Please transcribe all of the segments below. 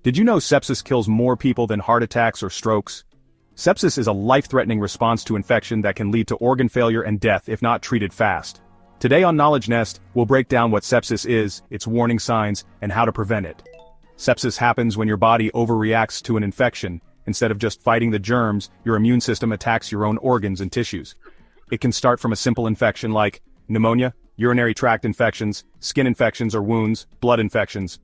Did you know sepsis kills more people than heart attacks or strokes? Sepsis is a life-threatening response to infection that can lead to organ failure and death if not treated fast. Today on Knowledge Nest, we'll break down what sepsis is, its warning signs, and how to prevent it. Sepsis happens when your body overreacts to an infection. Instead of just fighting the germs, your immune system attacks your own organs and tissues. It can start from a simple infection like pneumonia, urinary tract infections, skin infections or wounds, blood infections.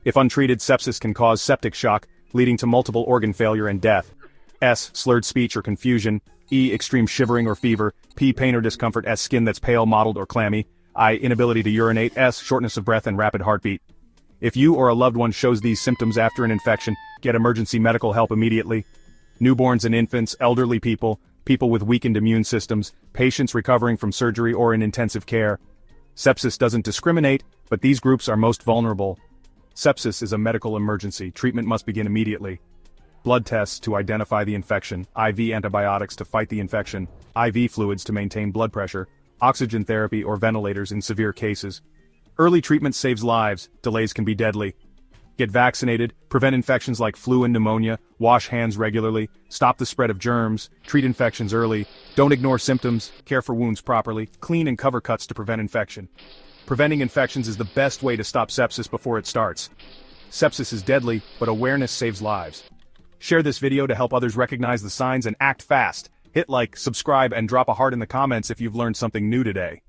If untreated, sepsis can cause septic shock, leading to multiple organ failure and death. S. Slurred speech or confusion. E. Extreme shivering or fever. P. Pain or discomfort. S. Skin that's pale, mottled, or clammy. I. Inability to urinate. S. Shortness of breath and rapid heartbeat. If you or a loved one shows these symptoms after an infection, get emergency medical help immediately. Newborns and infants, elderly people, people with weakened immune systems, patients recovering from surgery or in intensive care. Sepsis doesn't discriminate, but these groups are most vulnerable. Sepsis is a medical emergency. Treatment must begin immediately. Blood tests to identify the infection, IV antibiotics to fight the infection, IV fluids to maintain blood pressure, oxygen therapy or ventilators in severe cases. Early treatment saves lives, delays can be deadly. Get vaccinated, prevent infections like flu and pneumonia, wash hands regularly, stop the spread of germs, treat infections early, don't ignore symptoms, care for wounds properly, clean and cover cuts to prevent infection. Preventing infections is the best way to stop sepsis before it starts. Sepsis is deadly, but awareness saves lives. Share this video to help others recognize the signs and act fast. Hit like, subscribe, and drop a heart in the comments if you've learned something new today.